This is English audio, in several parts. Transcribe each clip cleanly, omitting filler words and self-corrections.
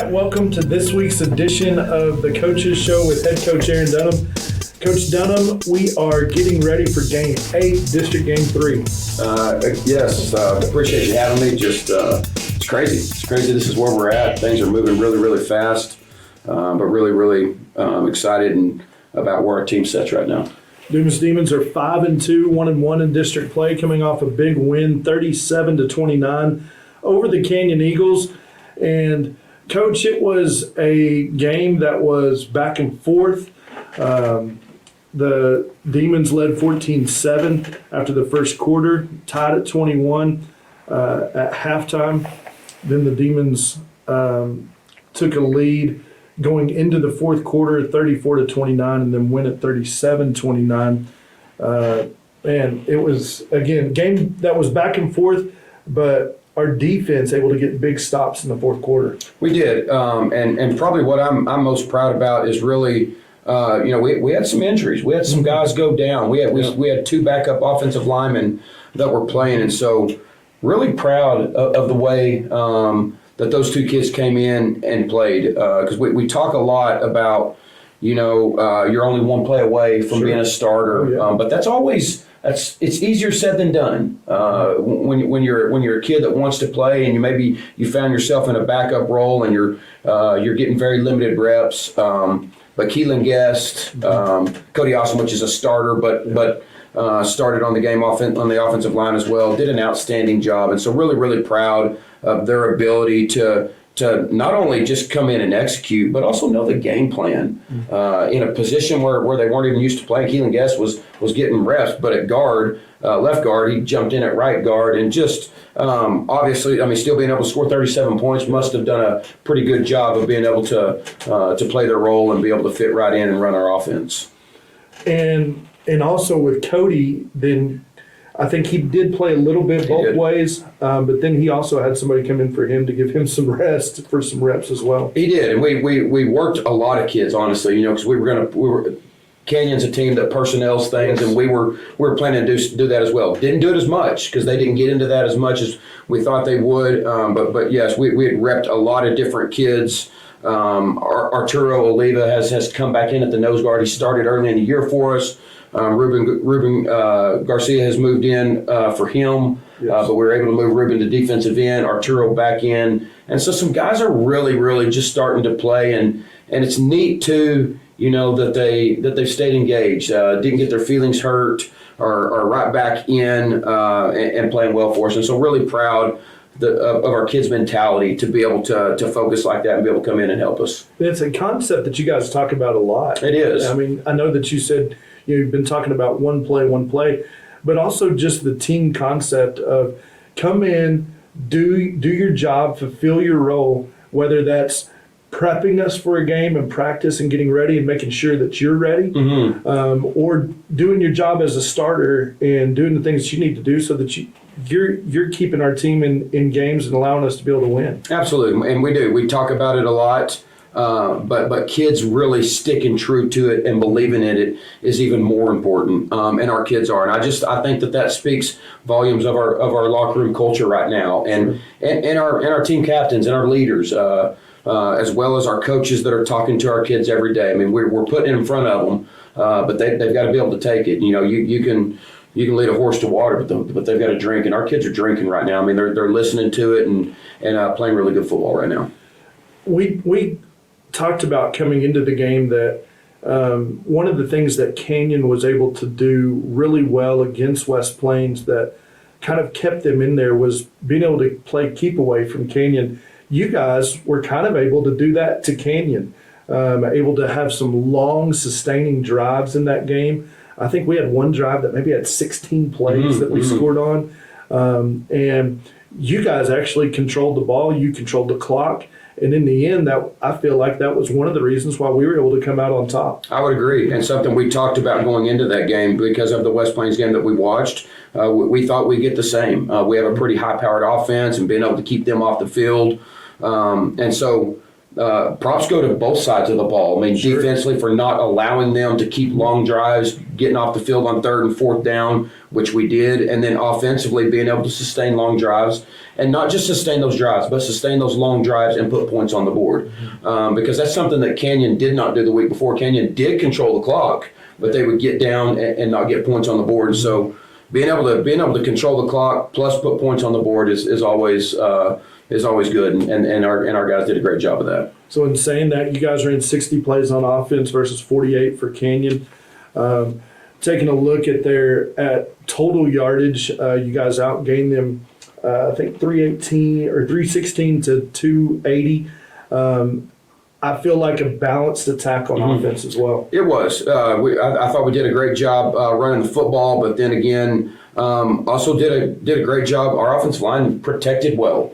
right, welcome to this week's edition of the Coaches Show with head coach Aaron Dunnam. Coach Dunnam, we are getting ready for Game 8, District Game 3. Yes, appreciate you having me. It's crazy. It's crazy. This is where we're at. Things are moving really, really fast, but really excited about where our team sits right now. Dumas Demons are 5-2, 1-1 in district play, coming off a big win, 37-29 over the Canyon Eagles. And Coach, it was a game that was back and forth. The Demons led 14-7 after the first quarter, tied at 21 at halftime. Then the Demons took a lead going into the fourth quarter, 34-29, and then win at 37-29. And it was, again, a game that was back and forth, but our defense able to get big stops in the fourth quarter. We did, and probably what I'm most proud about is really, we had some injuries. We had some guys go down. We had two backup offensive linemen that were playing, and so really proud of the way that those two kids came in and played. Because we talk a lot about, you're only one play away from being a starter, but it's easier said than done. When you're a kid that wants to play and you found yourself in a backup role and you're getting very limited reps. But Keelan Guest, Cody Awesome, which is a starter, but started on the game on the offensive line as well, did an outstanding job, and so really proud of their ability to not only just come in and execute, but also know the game plan in a position where they weren't even used to playing. Keelan Guest was getting reps, but at guard, left guard, he jumped in at right guard, and just obviously, still being able to score 37 points, must have done a pretty good job of being able to play their role and be able to fit right in and run our offense. And also with Cody, then I think he did play a little bit both ways, but then he also had somebody come in for him to give him some rest for some reps as well. He did, and we worked a lot of kids, honestly, because we were Canyon's a team that personnel's things, and we were planning to do that as well. Didn't do it as much because they didn't get into that as much as we thought they would. But yes, we had repped a lot of different kids. Arturo Oliva has come back in at the nose guard. He started early in the year for us. Ruben Garcia has moved in for him, but we were able to move Ruben to defensive end, Arturo back in. And so some guys are really just starting to play, and it's neat too, that they've stayed engaged, didn't get their feelings hurt, are right back in and playing well for us. And so really proud of our kids' mentality to be able to focus like that and be able to come in and help us. It's a concept that you guys talk about a lot. It is. I know that you said you've been talking about one play, but also just the team concept of come in, do your job, fulfill your role, whether that's prepping us for a game and practice and getting ready and making sure that you're ready, or doing your job as a starter and doing the things that you need to do so that you're keeping our team in games and allowing us to be able to win. Absolutely, and we do. We talk about it a lot. But kids really sticking true to it and believing in it is even more important, and our kids are. And I think that speaks volumes of our locker room culture right now, and our team captains and our leaders, as well as our coaches that are talking to our kids every day. We're putting it in front of them, but they've got to be able to take it. You can lead a horse to water, but they've got to drink, and our kids are drinking right now. They're listening to it and playing really good football right now. We talked about coming into the game that one of the things that Canyon was able to do really well against West Plains that kind of kept them in there was being able to play keep away from Canyon. You guys were kind of able to do that to Canyon, able to have some long sustaining drives in that game. I think we had one drive that maybe had 16 plays that we scored on, and you guys actually controlled the ball. You controlled the clock. And in the end, I feel like that was one of the reasons why we were able to come out on top. I would agree, and something we talked about going into that game because of the West Plains game that we watched. We thought we'd get the same. We have a pretty high-powered offense, and being able to keep them off the field. And so props go to both sides of the ball. I mean, defensively for not allowing them to keep long drives, getting off the field on 3rd and 4th down, which we did, and then offensively being able to sustain long drives, and not just sustain those drives, but sustain those long drives and put points on the board. Because that's something that Canyon did not do the week before. Canyon did control the clock, but they would get down and not get points on the board. And so being able to control the clock plus put points on the board is always good, and our guys did a great job of that. So in saying that, you guys ran 60 plays on offense versus 48 for Canyon. Taking a look at their total yardage, you guys outgained them, I think 316 to 280. I feel like a balanced attack on offense as well. It was. I thought we did a great job running the football, but then again, also did a great job. Our offensive line protected well.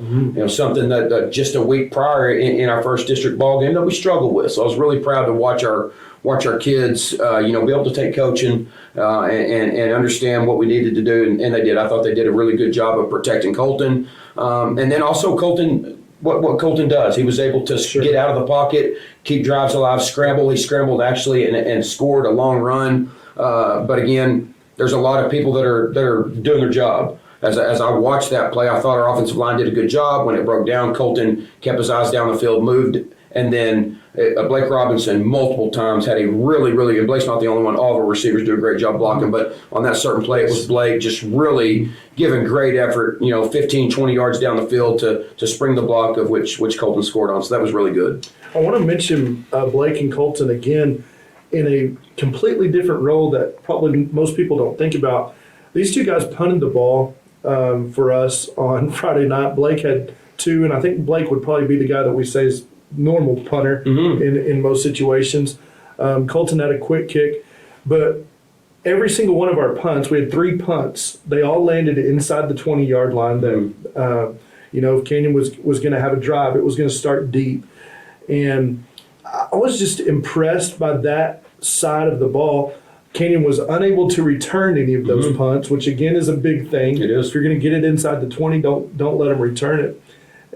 Something that just a week prior in our first district ball game that we struggled with. So I was really proud to watch our kids, be able to take coaching and understand what we needed to do, and they did. I thought they did a really good job of protecting Colton, and then also Colton. What Colton does, he was able to get out of the pocket, keep drives alive, scramble. He scrambled actually and scored a long run. But again, there's a lot of people that are doing their job. As I watched that play, I thought our offensive line did a good job. When it broke down, Colton kept his eyes down the field, moved, and then Blake Robinson multiple times had a really, and Blake's not the only one. All of our receivers do a great job blocking, but on that certain play, it was Blake just really giving great effort, 15, 20 yards down the field to spring the block of which Colton scored on. So that was really good. I want to mention Blake and Colton again in a completely different role that probably most people don't think about. These two guys punted the ball for us on Friday night. Blake had 2, and I think Blake would probably be the guy that we say is normal punter in most situations. Colton had a quick kick, but every single one of our punts, we had 3 punts. They all landed inside the 20-yard line. That if Canyon was going to have a drive, it was going to start deep, and I was just impressed by that side of the ball. Canyon was unable to return any of those punts, which again is a big thing. It is. If you're going to get it inside the 20, don't let them return it.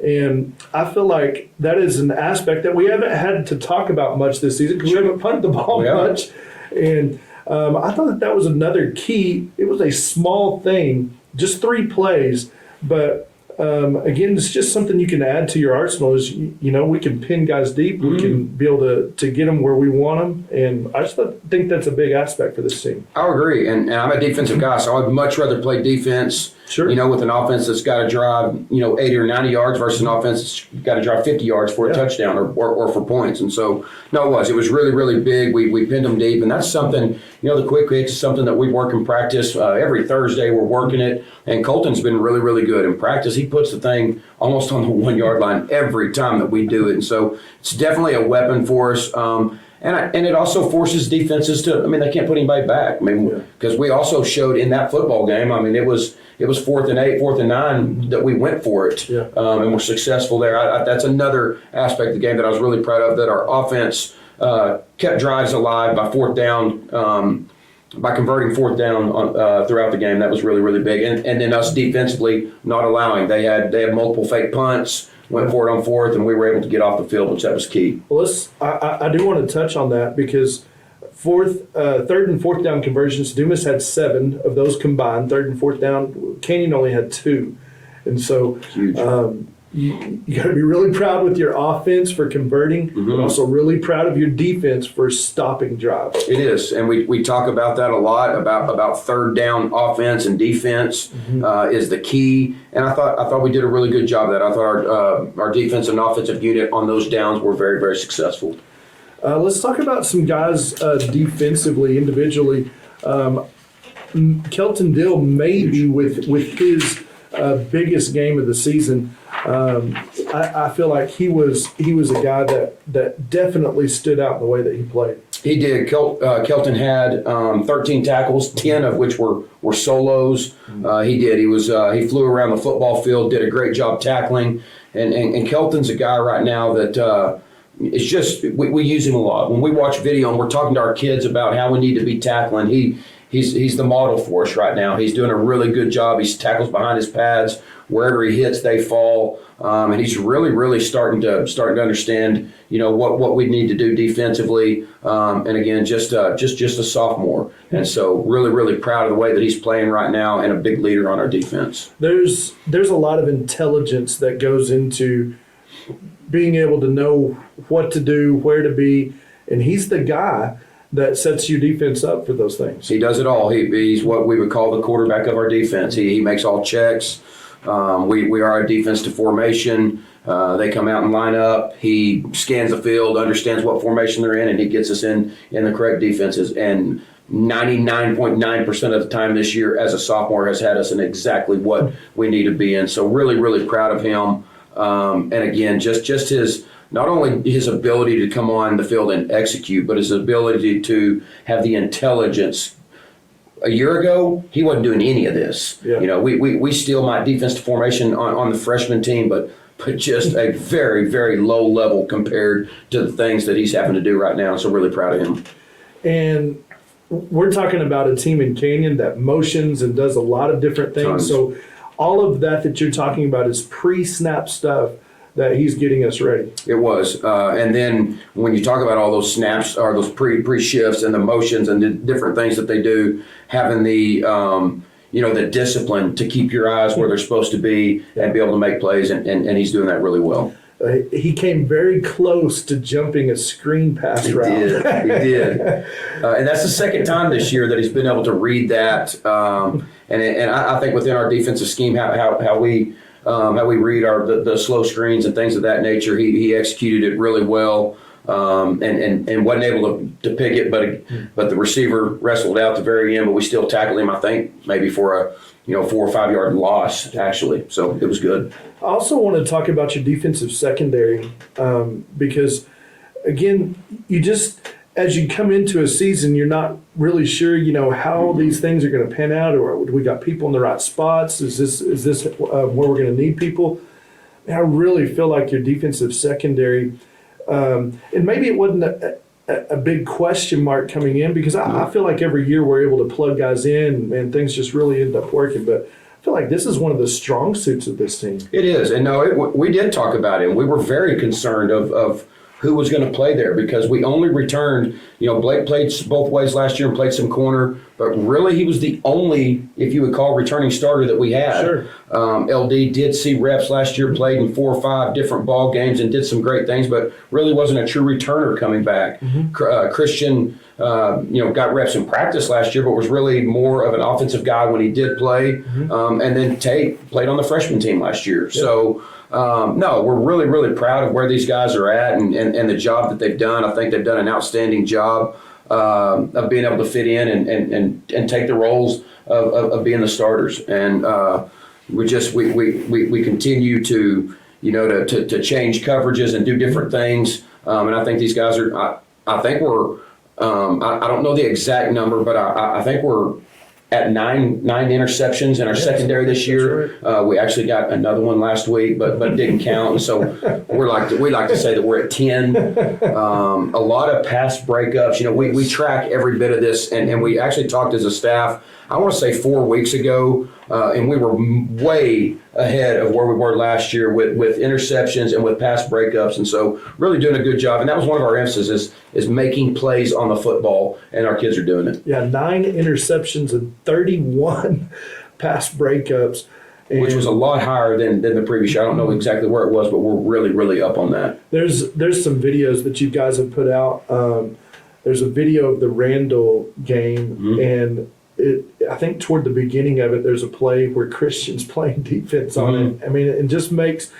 And I feel like that is an aspect that we haven't had to talk about much this season because we haven't punted the ball much. And I thought that was another key. It was a small thing, just 3 plays, but again, it's just something you can add to your arsenal. Is we can pin guys deep, we can be able to get them where we want them, and I just think that's a big aspect for this team. I agree, and I'm a defensive guy, so I'd much rather play defense. Sure. With an offense that's got to drive 80 or 90 yards versus an offense that's got to drive 50 yards for a touchdown or for points. And so it was really big. We pinned them deep, and that's something. The quick hits is something that we work in practice every Thursday. We're working it, and Colton's been really good in practice. He puts the thing almost on the 1-yard line every time that we do it, and so it's definitely a weapon for us. And it also forces defenses to. They can't put anybody back. Because we also showed in that football game. It was 4th and 8, 4th and 9 that we went for it, and we're successful there. That's another aspect of the game that I was really proud of. That our offense kept drives alive by 4th down. By converting 4th down throughout the game, that was really big. And then us defensively not allowing. They had multiple fake punts. Went for it on 4th, and we were able to get off the field, which that was key. Well, I do want to touch on that because 3rd and 4th down conversions, Dumas had 7 of those combined. 3rd and 4th down, Canyon only had 2. And so you got to be really proud with your offense for converting, but also really proud of your defense for stopping drives. It is, and we talk about that a lot, about 3rd down offense and defense is the key. And I thought we did a really good job of that. I thought our defense and offensive unit on those downs were very successful. Let's talk about some guys defensively, individually. Kelton Dill maybe with his biggest game of the season. I feel like he was a guy that definitely stood out in the way that he played. He did. Kelton had 13 tackles, 10 of which were solos. He did. He flew around the football field, did a great job tackling, and Kelton's a guy right now that it's just we use him a lot. When we watch video and we're talking to our kids about how we need to be tackling, he's the model for us right now. He's doing a really good job. He tackles behind his pads. Wherever he hits, they fall. And he's really starting to understand, what we need to do defensively. And again, just a sophomore. And so really proud of the way that he's playing right now and a big leader on our defense. There's a lot of intelligence that goes into being able to know what to do, where to be, and he's the guy that sets your defense up for those things. He does it all. He's what we would call the quarterback of our defense. He makes all checks. We are a defense to formation. They come out and line up. He scans the field, understands what formation they're in, and he gets us in the correct defenses. And 99.9% of the time this year as a sophomore has had us in exactly what we need to be in. So really proud of him. And again, just his, not only his ability to come on the field and execute, but his ability to have the intelligence. A year ago, he wasn't doing any of this. Yeah. We still might defense to formation on the freshman team, but just a very low level compared to the things that he's having to do right now. So really proud of him. And we're talking about a team in Canyon that motions and does a lot of different things. Tons. So all of that you're talking about is pre-snap stuff that he's getting us ready. It was. And then when you talk about all those snaps or those pre-shifts and the motions and the different things that they do, having the the discipline to keep your eyes where they're supposed to be and be able to make plays, and he's doing that really well. He came very close to jumping a screen pass route. He did. And that's the second time this year that he's been able to read that. And I think within our defensive scheme, how we read the slow screens and things of that nature, he executed it really well. And wasn't able to pick it, but the receiver wrestled out at the very end, but we still tackled him, I think, maybe for a 4 or 5 yard loss, actually. So it was good. I also want to talk about your defensive secondary because, again, as you come into a season, you're not really sure, how these things are going to pan out, or we got people in the right spots. Is this where we're going to need people? And I really feel like your defensive secondary, and maybe it wasn't a big question mark coming in, because I feel like every year we're able to plug guys in and things just really end up working. But I feel like this is one of the strong suits of this team. It is. And we did talk about it. We were very concerned of who was going to play there, because we only returned, Blake played both ways last year and played some corner, but really he was the only, if you would call, returning starter that we had. Sure. LD did see reps last year, played in 4 or 5 different ball games and did some great things, but really wasn't a true returner coming back. Mm-hmm. Christian, got reps in practice last year, but was really more of an offensive guy when he did play. Mm-hmm. And then Tate played on the freshman team last year. Yeah. So, no, we're really proud of where these guys are at and the job that they've done. I think they've done an outstanding job of being able to fit in and take the roles of being the starters. And we continue to to change coverages and do different things. And I think these guys are. I think we're. I don't know the exact number, but I think we're at nine interceptions in our secondary this year. Right. We actually got another one last week, but didn't count. So we like to say that we're at 10. A lot of pass breakups. We track every bit of this, and we actually talked as a staff, I want to say 4 weeks ago, and we were way ahead of where we were last year with interceptions and with pass breakups. And so really doing a good job. And that was one of our emphases is making plays on the football, and our kids are doing it. Yeah, 9 interceptions and 31 pass breakups. Which was a lot higher than the previous year. I don't know exactly where it was, but we're really up on that. There's some videos that you guys have put out. There's a video of the Randall game, mm-hmm. and I think toward the beginning of it, there's a play where Christian's playing defense on mm-hmm. it. I mean, it just makes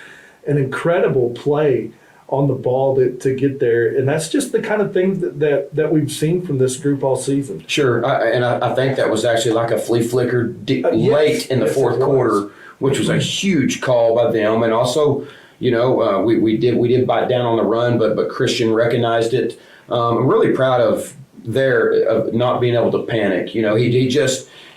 an incredible play on the ball to get there. And that's just the kind of thing that we've seen from this group all season. Sure. I think that was actually like a flea flicker late in the fourth quarter, which was a huge call by them. And also, we did bite down on the run, but Christian recognized it. I'm really proud of not being able to panic.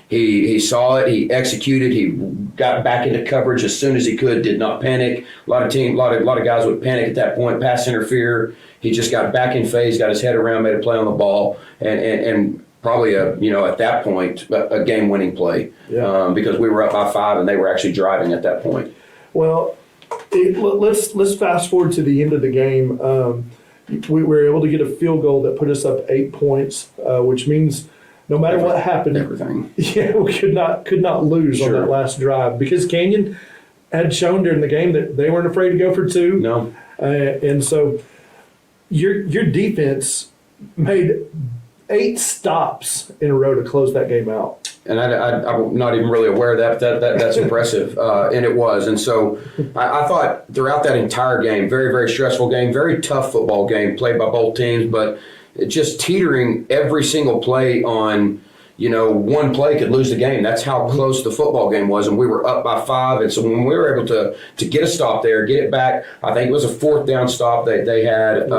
He saw it, he executed, he got back into coverage as soon as he could, did not panic. A lot of guys would panic at that point, pass interfere. He just got back in phase, got his head around, made a play on the ball, and probably at that point a game-winning play because we were up by 5 and they were actually driving at that point. Well, let's fast forward to the end of the game. We were able to get a field goal that put us up 8 points, which means no matter what happened, everything. Yeah, we could not lose on that last drive because Canyon had shown during the game that they weren't afraid to go for 2. No, and so your defense made 8 stops in a row to close that game out. And I'm not even really aware of that. That's impressive, and it was. And so I thought throughout that entire game, very, very stressful game, very tough football game played by both teams, but it just teetering every single play on, one play could lose the game. That's how close the football game was, and we were up by 5. And so when we were able to get a stop there, get it back, I think it was a 4th down stop they had.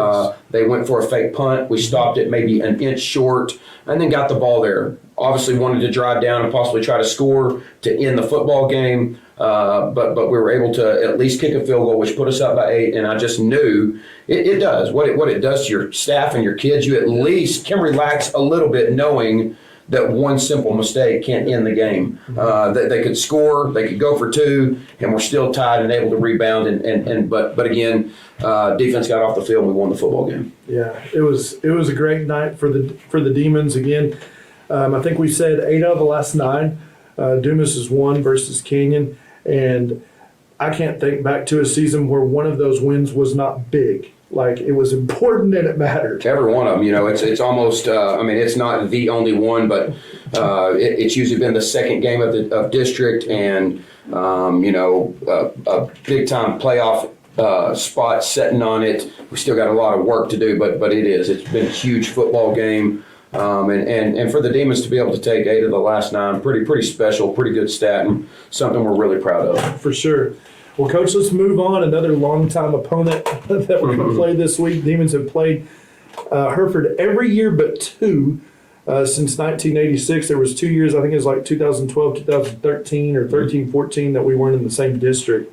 They went for a fake punt. We stopped it maybe an inch short, and then got the ball there. Obviously wanted to drive down and possibly try to score to end the football game, but we were able to at least kick a field goal, which put us up by 8. And I just knew it does what it does to your staff and your kids. You at least can relax a little bit knowing that one simple mistake can't end the game. They could score, they could go for 2, and we're still tied and able to rebound. But again, defense got off the field and we won the football game. Yeah, it was a great night for the Demons again. I think we said 8 out of the last 9. Dumas is 1 versus Canyon, and I can't think back to a season where one of those wins was not big. Like, it was important and it mattered. Every one of them, it's almost. It's not the only one, but it's usually been the second game of district, and a big time playoff spot setting on it. We still got a lot of work to do, but it's been a huge football game. And for the Demons to be able to take 8 of the last 9, pretty special, pretty good stat, and something we're really proud of. For sure. Well, Coach, let's move on. Another longtime opponent that we're going to play this week. Demons have played Hereford every year but 2 since 1986. There was 2 years, I think it was like 2012, 2013, or 13-14 that we weren't in the same district.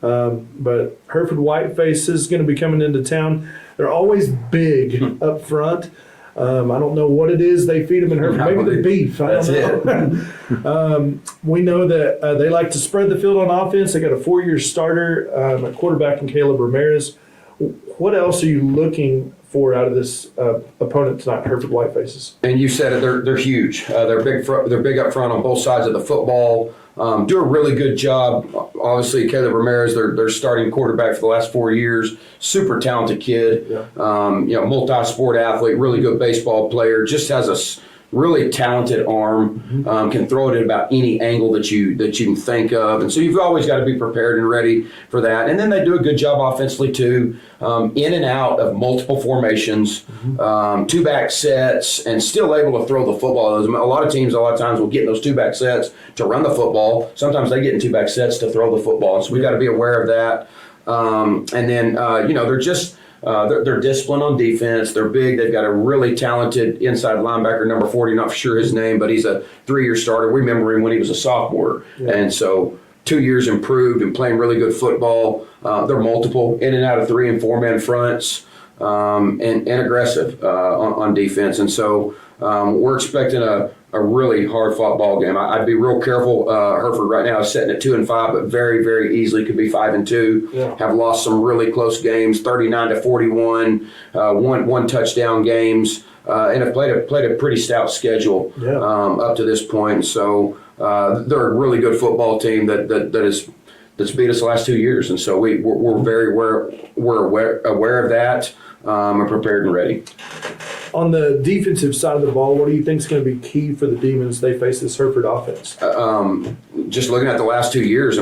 But Hereford Whitefaces is going to be coming into town. They're always big up front. I don't know what it is they feed them in Hereford. Maybe the beef. That's it. We know that they like to spread the field on offense. They got a 4-year starter, a quarterback in Caleb Ramirez. What else are you looking for out of this opponent tonight, Hereford Whitefaces? And you said it. They're huge. They're big. They're big up front on both sides of the football. Do a really good job. Obviously, Caleb Ramirez, their starting quarterback for the last 4 years. Super talented kid. Yeah. Multi-sport athlete, really good baseball player. Just has a really talented arm. Can throw it at about any angle that you can think of. And so you've always got to be prepared and ready for that. And then they do a good job offensively too, in and out of multiple formations, 2-back sets, and still able to throw the football. A lot of times will get in those 2-back sets to run the football. Sometimes they get in 2-back sets to throw the football. So we've got to be aware of that. And then they're just they're disciplined on defense. They're big. They've got a really talented inside linebacker, number 40. Not for sure his name, but he's a 3-year starter. We remember him when he was a sophomore, and so 2 years improved and playing really good football. They're multiple in and out of 3- and 4-man fronts, and aggressive on defense. And so we're expecting a really hard-fought ball game. I'd be real careful. Hereford right now is sitting at 2-5, but very, very easily could be 5-2. Yeah. Have lost some really close games, 39-41, one touchdown games, and have played a pretty stout schedule up to this point. So they're a really good football team that's beat us the last 2 years, and so we're very aware of that, and prepared and ready. On the defensive side of the ball, what do you think is going to be key for the Demons they face this Hereford offense? Just looking at the last 2 years,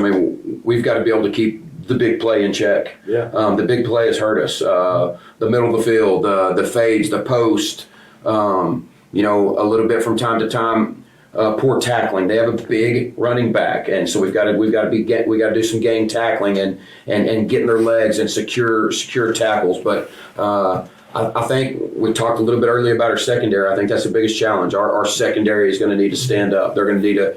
we've got to be able to keep the big play in check. Yeah. The big play has hurt us. The middle of the field, the fades, the post, a little bit from time to time, poor tackling. They have a big running back, and so we got to do some gang tackling and getting their legs and secure tackles. But I think we talked a little bit earlier about our secondary. I think that's the biggest challenge. Our secondary is going to need to stand up. They're going to need to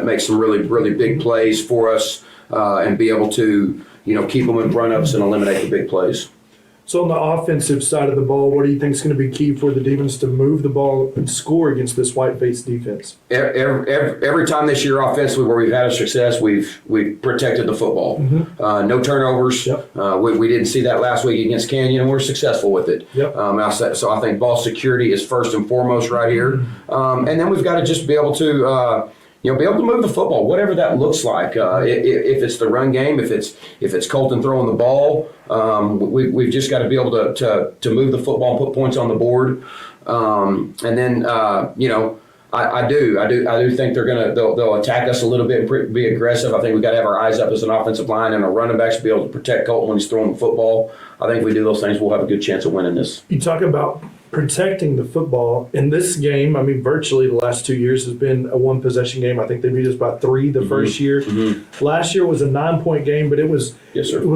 make some really, really big plays for us and be able to, keep them in front of us and eliminate the big plays. So on the offensive side of the ball, what do you think is going to be key for the Demons to move the ball and score against this Whiteface defense? Every time this year offensively where we've had a success, we've protected the football. No turnovers. Yep. We didn't see that last week against Canyon, and we're successful with it. Yep. So I think ball security is first and foremost right here. And then we've got to just be able to be able to move the football, whatever that looks like. If it's the run game, if it's Colton throwing the ball, we've just got to be able to move the football and put points on the board. And then I do think they'll attack us a little bit and be aggressive. I think we've got to have our eyes up as an offensive line and our running backs to be able to protect Colton when he's throwing the football. I think if we do those things, we'll have a good chance of winning this. You talk about protecting the football. In this game, I mean, virtually the last 2 years has been a one-possession game. I think they beat us by 3 the first year. Last year was a 9-point game, but it was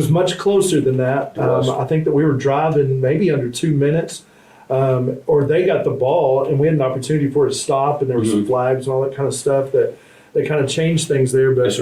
much closer than that. I think that we were driving maybe under 2 minutes, or they got the ball, and we had an opportunity for it to stop, and there were some flags and all that kind of stuff that kind of changed things there. But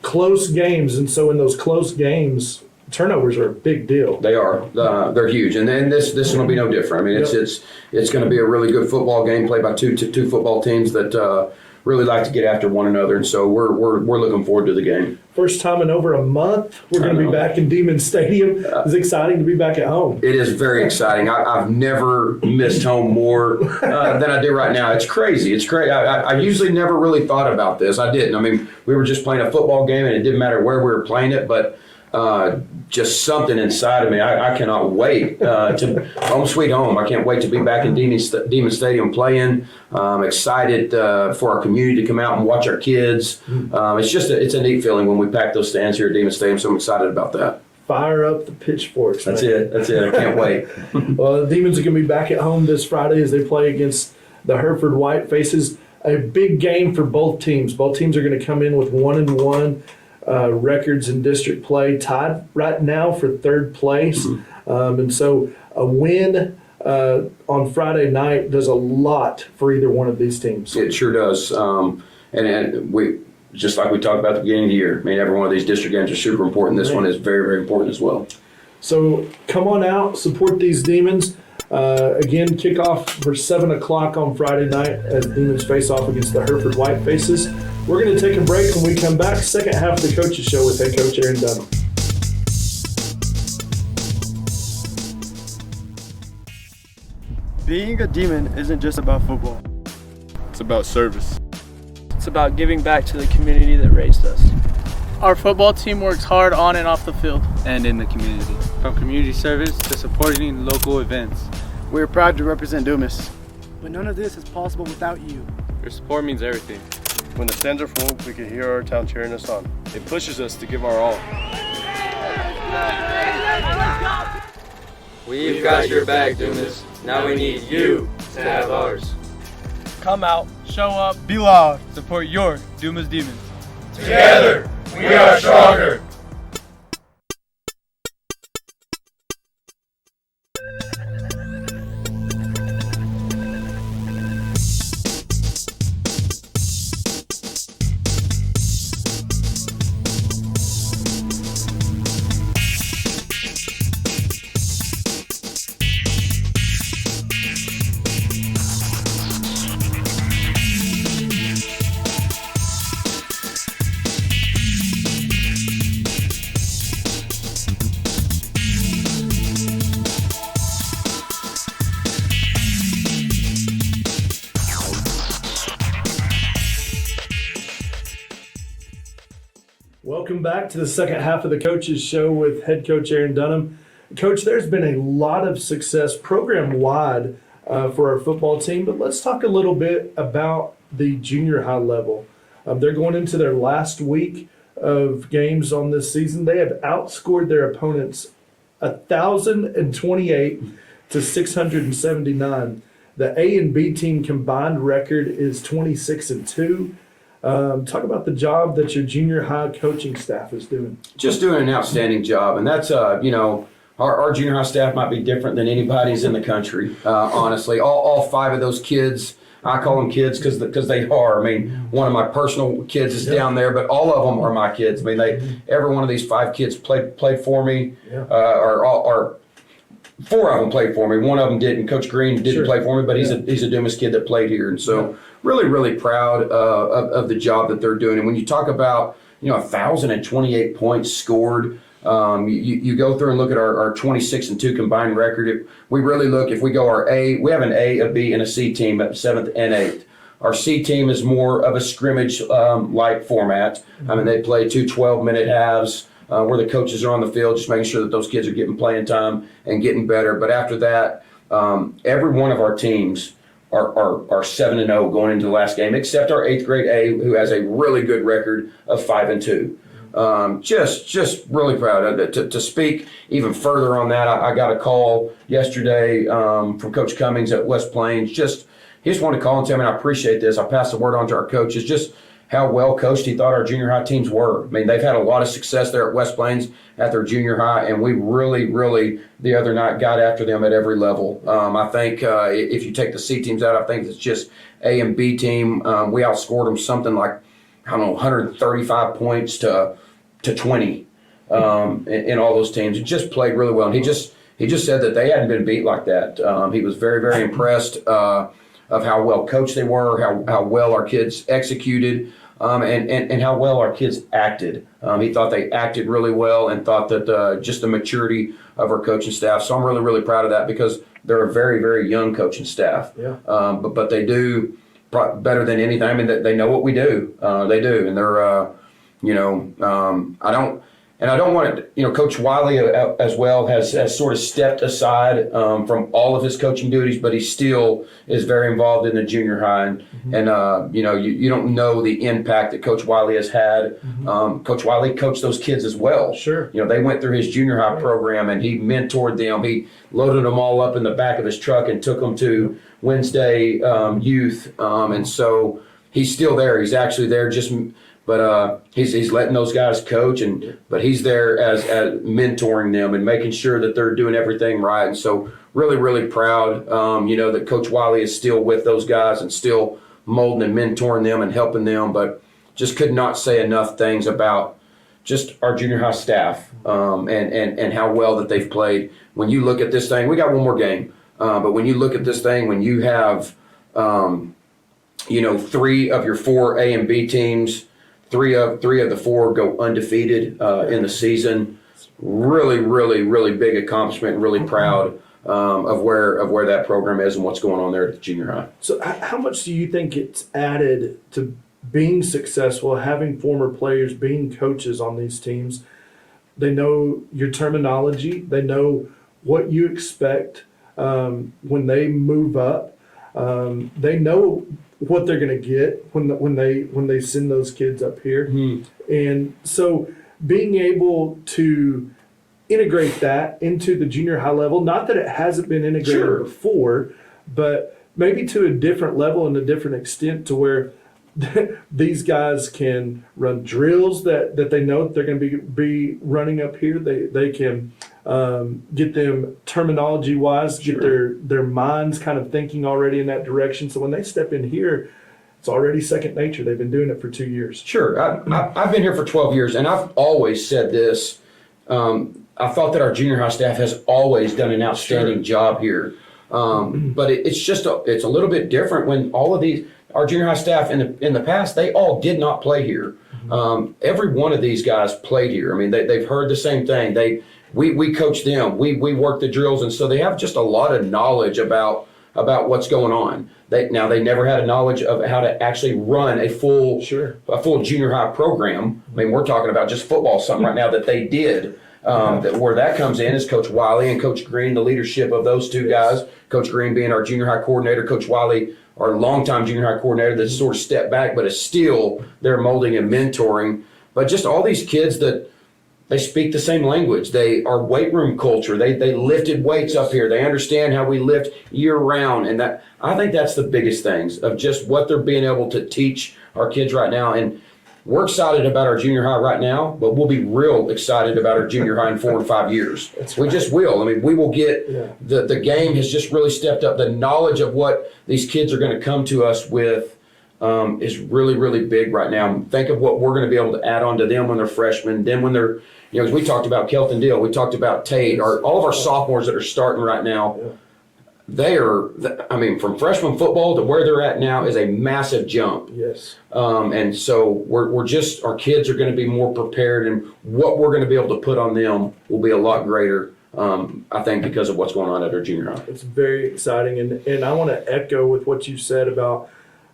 close games, and so in those close games, turnovers are a big deal. They are. They're huge, and then this one will be no different. I mean, it's going to be a really good football game played by two football teams that really like to get after one another, and so we're looking forward to the game. First time in over a month, we're going to be back in Demon Stadium. It's exciting to be back at home. It is very exciting. I've never missed home more than I do right now. It's crazy. It's crazy. I usually never really thought about this. I didn't. I mean, we were just playing a football game, and it didn't matter where we were playing it, but just something inside of me. I cannot wait to home sweet home. I can't wait to be back in Demon Stadium playing. I'm excited for our community to come out and watch our kids. It's a neat feeling when we pack those stands here at Demon Stadium, so I'm excited about that. Fire up the pitchforks. That's it. I can't wait. Well, the Demons are going to be back at home this Friday as they play against the Hereford Whitefaces. A big game for both teams. Both teams are going to come in with 1-1. Records in district play, tied right now for third place. And so a win on Friday night does a lot for either one of these teams. It sure does. And we, just like we talked about at the beginning of the year, I mean, every one of these district games are super important. This one is very, very important as well. So come on out, support these Demons. Again, kickoff for 7 o'clock on Friday night as Demons face off against the Hereford Whitefaces. We're going to take a break. When we come back, second half of the Coaches Show with head coach Aaron Dunnam. Being a Demon isn't just about football. It's about service. It's about giving back to the community that raised us. Our football team works hard on and off the field. And in the community. From community service to supporting local events. We're proud to represent Dumas. But none of this is possible without you. Your support means everything. When the stands are full, we can hear our town cheering us on. It pushes us to give our all. We've got your back, Dumas. Now we need you to have ours. Come out, show up, Be loud. Support your Dumas Demons. Together, we are stronger. Welcome back to the second half of the Coaches Show with head coach Aaron Dunnam. Coach, there's been a lot of success program-wide for our football team, but let's talk a little bit about the junior high level. They're going into their last week of games on this season. They have outscored their opponents 1,028 to 679. The A and B team combined record is 26-2. Talk about the job that your junior high coaching staff is doing. Just doing an outstanding job, and that's our junior high staff might be different than anybody's in the country. Honestly, all 5 of those kids I call them kids because they are. I mean, one of my personal kids is down there, but all of them are my kids. I mean, every one of these 5 kids played for me, or 4 of them played for me. One of them didn't. Coach Green didn't play for me, but he's a Dumas kid that played here, and so really proud of the job that they're doing. And when you talk about 1,028 points scored. You go through and look at our 26-2 combined record. We really look, if we go our A, we have an A, a B, and a C team at 7th and 8th. Our C team is more of a scrimmage-like format. I mean, they play 2 12-minute halves where the coaches are on the field, just making sure that those kids are getting playing time and getting better. But after that, every one of our teams are 7-0 going into the last game, except our 8th grade A, who has a really good record of 5-2. Just really proud. To speak even further on that, I got a call yesterday from Coach Cummings at West Plains. He just wanted to call and tell me, and I appreciate this. I passed the word on to our coaches, just how well coached he thought our junior high teams were. I mean, they've had a lot of success there at West Plains at their junior high, and we really the other night got after them at every level. I think if you take the C teams out, I think it's just A and B team. We outscored them something like, 135 points to 20 in all those teams. He just played really well, and he just said that they hadn't been beat like that. He was very impressed of how well coached they were, how well our kids executed, and how well our kids acted. He thought they acted really well, and thought that just the maturity of our coaching staff. So I'm really proud of that, because they're a very young coaching staff. But they do better than anything. I mean, they know what we do. They do, and they're I don't want it. Coach Wiley as well has sort of stepped aside from all of his coaching duties, but he still is very involved in the junior high. And you don't know the impact that Coach Wiley has had. Coach Wiley coached those kids as well. Sure. They went through his junior high program, and he mentored them. He loaded them all up in the back of his truck and took them to Wednesday youth. And so he's still there. He's actually there but he's letting those guys coach, but he's there as mentoring them and making sure that they're doing everything right. And so really proud, that Coach Wiley is still with those guys and still molding and mentoring them and helping them. But just could not say enough things about just our junior high staff and how well that they've played. When you look at this thing, we got one more game, but when you look at this thing, when you have 3 of your 4 A and B teams, three of the 4 go undefeated in the season. Really big accomplishment. Really proud of where that program is and what's going on there at the junior high. So how much do you think it's added to being successful, having former players being coaches on these teams? They know your terminology. They know what you expect when they move up. They know what they're going to get when they send those kids up here. And so being able to integrate that into the junior high level, not that it hasn't been integrated before, but maybe to a different level and a different extent, to where these guys can run drills that they know that they're going to be running up here. They can get them terminology wise, get their minds kind of thinking already in that direction. So when they step in here, it's already second nature. They've been doing it for 2 years. Sure. I've been here for 12 years, and I've always said this. I thought that our junior high staff has always done an outstanding job here. But it's a little bit different when all of our junior high staff in the past, they all did not play here. Every one of these guys played here. I mean, they've heard the same thing. We coach them. We work the drills, and so they have just a lot of knowledge about what's going on. They never had a knowledge of how to actually run a full junior high program. I mean, we're talking about just football, something right now that they did. Where that comes in is Coach Wiley and Coach Green, the leadership of those two guys. Coach Green being our junior high coordinator, Coach Wiley, our longtime junior high coordinator that sort of stepped back, but is still there molding and mentoring. But just all these kids that they speak the same language. They are weight room culture. They lifted weights up here. They understand how we lift year round. And that, I think that's the biggest things of just what they're being able to teach our kids right now. And we're excited about our junior high right now, but we'll be real excited about our junior high in 4 and 5 years. We just will. I mean, we will get the game has just really stepped up. The knowledge of what these kids are going to come to us with is really, really big right now. Think of what we're going to be able to add on to them when they're freshmen. Then when they're, as we talked about Kelton Deal, we talked about Tate, all of our sophomores that are starting right now. They are, from freshman football to where they're at now is a massive jump. Yes. And so we're just, our kids are going to be more prepared, and what we're going to be able to put on them will be a lot greater, I think, because of what's going on at our junior high. It's very exciting. And I want to echo with what you said about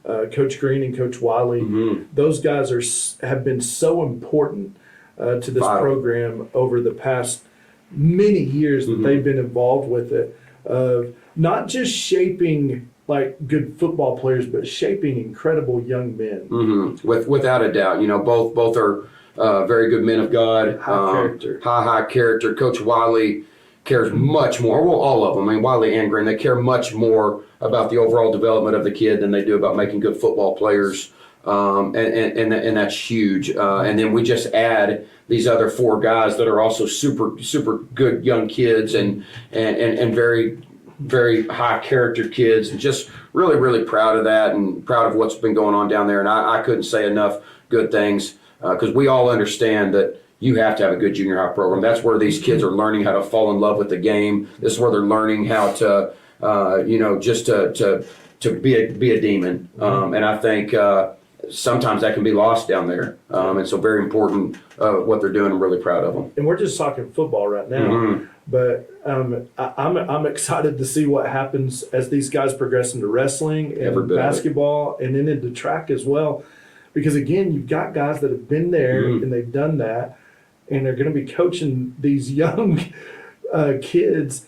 Coach Green and Coach Wiley. Mm-hmm. Those guys have been so important to this program over the past many years that they've been involved with it. Not just shaping like good football players, but shaping incredible young men. Mm-hmm. Without a doubt, both are very good men of God. High character. Coach Wiley cares much more. Well, all of them. Wiley and Green, they care much more about the overall development of the kid than they do about making good football players. And that's huge. And then we just add these other 4 guys that are also super good young kids and very, very high character kids, and just really, really proud of that and proud of what's been going on down there. And I couldn't say enough good things because we all understand that you have to have a good junior high program. That's where these kids are learning how to fall in love with the game. This is where they're learning how to, just to be a demon. And I think sometimes that can be lost down there. And so very important what they're doing. I'm really proud of them. And we're just talking football right now, but I'm excited to see what happens as these guys progress into wrestling and basketball and then into track as well. Because again, you've got guys that have been there and they've done that, and they're going to be coaching these young kids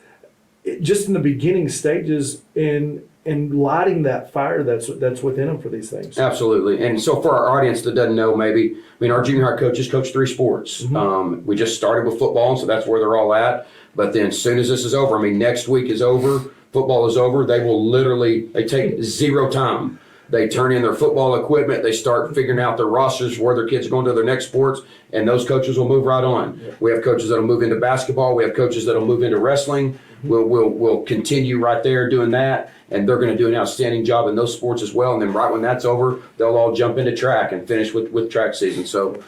just in the beginning stages and lighting that fire that's within them for these things. Absolutely. And so for our audience that doesn't know, our junior high coaches coach 3 sports. We just started with football, and so that's where they're all at. But then as soon as this is over, next week is over, football is over, they take 0 time. They turn in their football equipment. They start figuring out their rosters, where their kids are going to their next sports, and those coaches will move right on. Yeah. We have coaches that will move into basketball. We have coaches that will move into wrestling. We'll continue right there doing that, and they're going to do an outstanding job in those sports as well. And then right when that's over, they'll all jump into track and finish with track season. So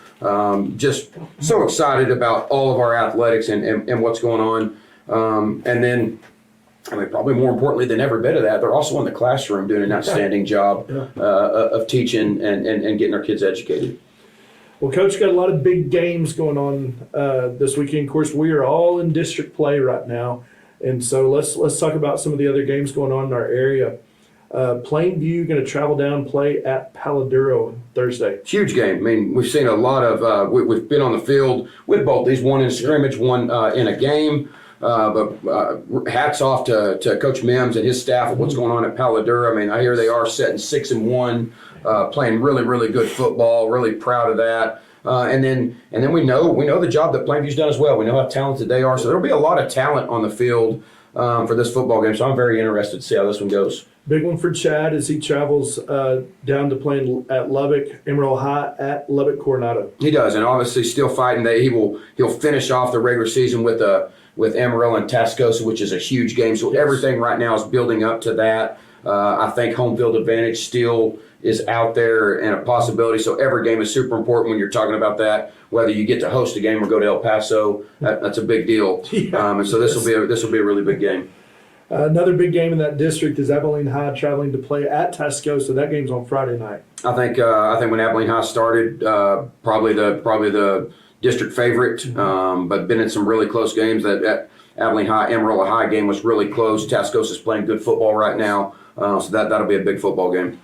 just so excited about all of our athletics and what's going on. And then, probably more importantly than every bit of that, they're also in the classroom doing an outstanding job of teaching and getting our kids educated. Well, Coach, got a lot of big games going on this weekend. Of course, we are all in district play right now, and so let's talk about some of the other games going on in our area. Plainview going to travel down and play at Paladuro Thursday. Huge game. We've seen a lot of we've been on the field with both these, one in scrimmage, one in a game. But hats off to Coach Mims and his staff of what's going on at Paladuro. I hear they are setting 6-1, playing really, really good football. Really proud of that. And then we know the job that Plainview's done as well. We know how talented they are. So there'll be a lot of talent on the field for this football game. So I'm very interested to see how this one goes. Big one for Chad as he travels down to playing at Lubbock, Emerald High at Lubbock Coronado. He does, and obviously still fighting. He'll finish off the regular season with Amarillo and Tascosa, which is a huge game. So everything right now is building up to that. I think home field advantage still is out there and a possibility. So every game is super important when you're talking about that. Whether you get to host a game or go to El Paso, that's a big deal. And so this will be a really big game. Another big game in that district is Abilene High traveling to play at Tascosa. That game's on Friday night. I think when Abilene High started, probably the district favorite, but been in some really close games. That Abilene High, Amarillo High game was really close. Tascosa's playing good football right now, so that'll be a big football game.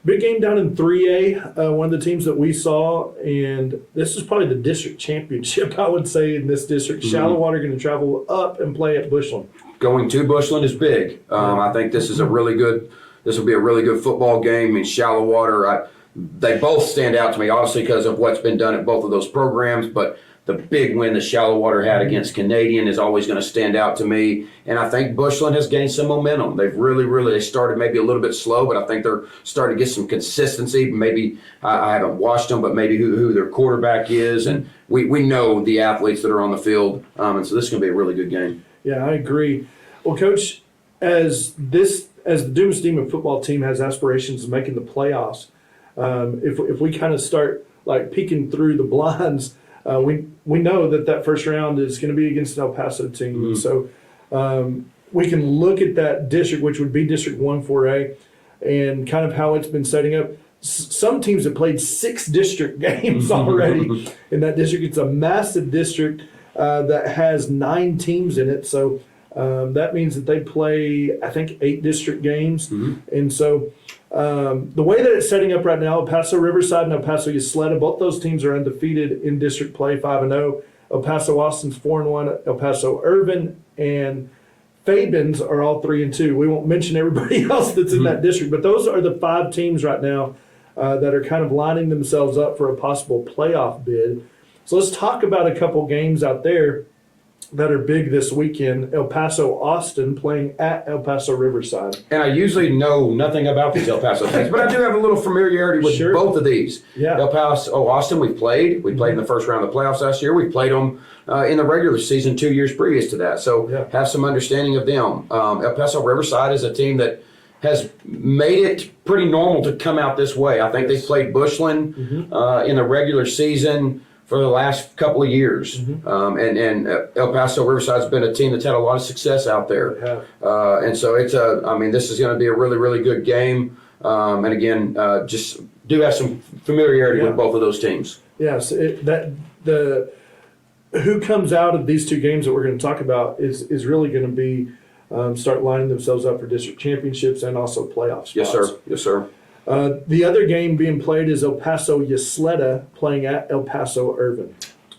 Big game down in 3A, one of the teams that we saw, and this is probably the district championship, I would say, in this district. Shallow-Water going to travel up and play at Bushland. Going to Bushland is big. I think this will be a really good football game. Shallow-Water, they both stand out to me, obviously because of what's been done at both of those programs, but the big win that Shallow Water had against Canadian is always going to stand out to me. And I think Bushland has gained some momentum. They've they started maybe a little bit slow, but I think they're starting to get some consistency. Maybe I haven't watched them, but maybe who their quarterback is. And we know the athletes that are on the field. And so this is going to be a really good game. Yeah, I agree. Well, Coach, as the Dumas Demon football team has aspirations of making the playoffs, if we kind of start like peeking through the blinds, we know that first round is going to be against an El Paso team. And so we can look at that district, which would be District 1 4A, and kind of how it's been setting up. Some teams have played 6 district games already in that district. It's a massive district that has 9 teams in it. So that means that they play, I think, 8 district games. And so the way that it's setting up right now, El Paso Riverside and El Paso Ysleta, both those teams are undefeated in district play, 5-0. El Paso Austin's 4-1. El Paso Irvin and Fabens are all 3-2. We won't mention everybody else that's in that district, but those are the 5 teams right now that are kind of lining themselves up for a possible playoff bid. So let's talk about a couple games out there that are big this weekend. El Paso Austin playing at El Paso Riverside. And I usually know nothing about these El Paso things, but I do have a little familiarity with both of these. Yeah. El Paso Austin, we played in the first round of the playoffs last year. We played them in the regular season 2 years previous to that, so have some understanding of them. El Paso Riverside is a team that has made it pretty normal to come out this way. I think they've played Bushland in the regular season for the last couple of years. And El Paso Riverside's been a team that's had a lot of success out there. And so this is going to be a really, really good game. And again, just do have some familiarity with both of those teams. Yes, who comes out of these 2 games that we're going to talk about is really going to be start lining themselves up for district championships and also playoff spots. Yes, sir. Yes, sir. The other game being played is El Paso Ysleta playing at El Paso Irvin.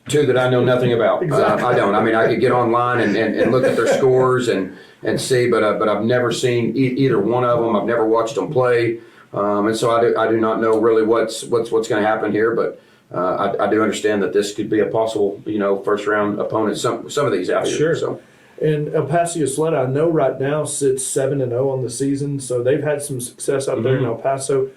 2 that I know nothing about. Exactly. I don't. I mean, I could get online and look at their scores and see, but I've never seen either one of them. I've never watched them play, and so I do not know really what's going to happen here. But I do understand that this could be a possible first round opponent. Some of these out here. Sure. So. And El Paso Ysleta, I know right now sits 7-0 on the season, so they've had some success out there in El Paso.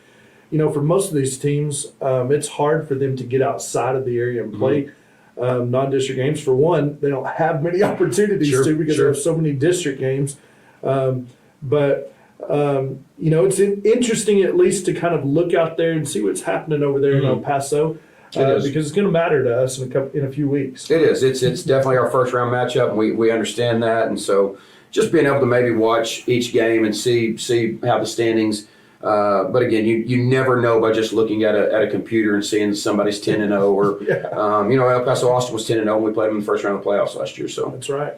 For most of these teams, it's hard for them to get outside of the area and play non-district games. For one, they don't have many opportunities to because there are so many district games. But it's interesting at least to kind of look out there and see what's happening over there in El Paso. Because it's going to matter to us in a few weeks. It is. It's definitely our first round matchup, and we understand that. And so just being able to maybe watch each game and see how the standings. But again, you never know by just looking at a computer and seeing somebody's 10-0 or El Paso Austin was 10-0 when we played them in the first round of the playoffs last year. So that's right.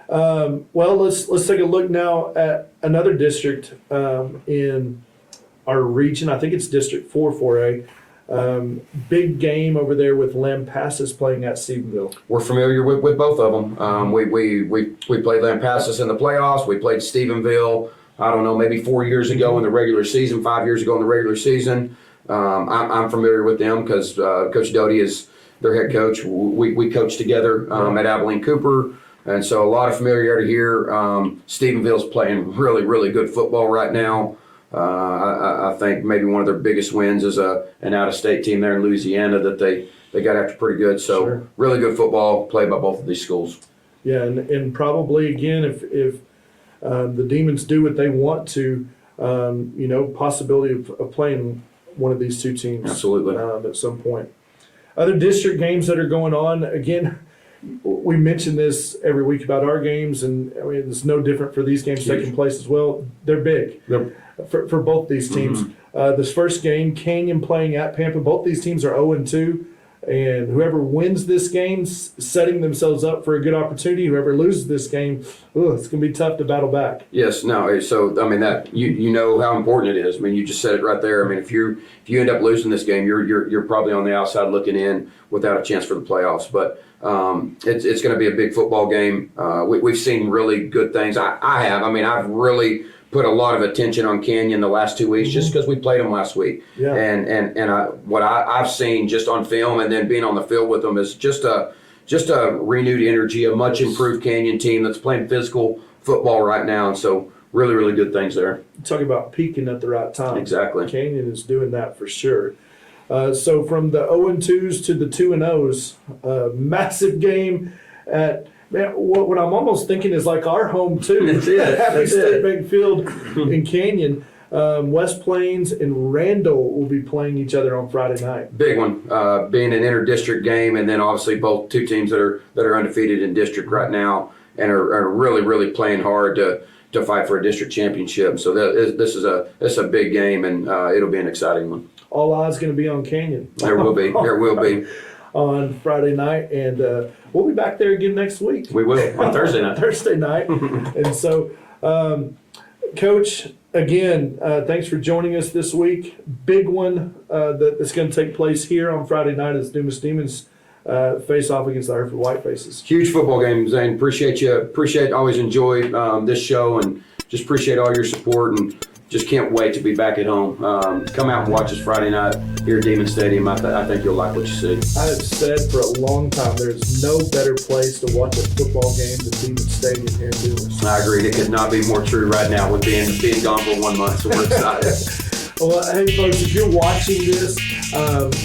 Well, let's take a look now at another district in our region. I think it's District 4 4A. Big game over there with Lampasas playing at Stephenville. We're familiar with both of them. We played Lampasas in the playoffs. We played Stephenville, I don't know, maybe 4 years ago in the regular season, 5 years ago in the regular season. I'm familiar with them because Coach Doty is their head coach. We coached together at Abilene Cooper, and so a lot of familiarity here. Stephenville's playing really, really good football right now. I think maybe one of their biggest wins is an out-of-state team there in Louisiana that they got after pretty good. So really good football played by both of these schools. Yeah, and probably again if the Demons do what they want to, possibility of playing one of these 2 teams. Absolutely. At some point. Other district games that are going on, again, we mention this every week about our games, and I mean it's no different for these games taking place as well. They're big. For both these teams. This first game, Canyon playing at Pampa. Both these teams are 0-2, and whoever wins this game, setting themselves up for a good opportunity. Whoever loses this game, it's going to be tough to battle back. Yes, no. So I mean that you know how important it is. I mean you just said it right there. I mean if you end up losing this game, you're probably on the outside looking in without a chance for the playoffs. But it's going to be a big football game. We've seen really good things. I have. I mean I've really put a lot of attention on Canyon the last 2 weeks just because we played them last week. Yeah. What I've seen just on film and then being on the field with them is just a renewed energy, a much improved Canyon team that's playing physical football right now, and so really, really good things there. Talk about peaking at the right time. Exactly. Canyon is doing that for sure. So from the 0-2s to the 2-0s, massive game at what I'm almost thinking is like our home too. That's it. Happy That's State it. Bank Field in Canyon. West Plains and Randall will be playing each other on Friday night. Big one, being an inter-district game, and then obviously both two teams that are undefeated in district right now and are really, really playing hard to fight for a district championship. So this is a big game, and it'll be an exciting one. All eyes going to be on Canyon. There will be. There will be. On Friday night, and we'll be back there again next week. We will on Thursday night. Thursday night. And so, Coach, again, thanks for joining us this week. Big one that's going to take place here on Friday night as Dumas Demons face off against the Hereford Whitefaces. Huge football game, Zane. Always enjoy this show, and just appreciate all your support, and just can't wait to be back at home. Come out and watch us Friday night here at Demon Stadium. I think you'll like what you see. I have said for a long time there's no better place to watch a football game than Demon Stadium here in Dumas. I agree. It could not be more true right now with being gone for 1 month, so we're excited. Well, hey, folks, if you're watching this,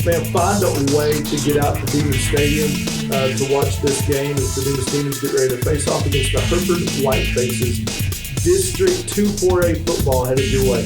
man, find a way to get out to Demon Stadium to watch this game as the Dumas Demons get ready to face off against the Hereford Whitefaces. District 2-4A football headed your way.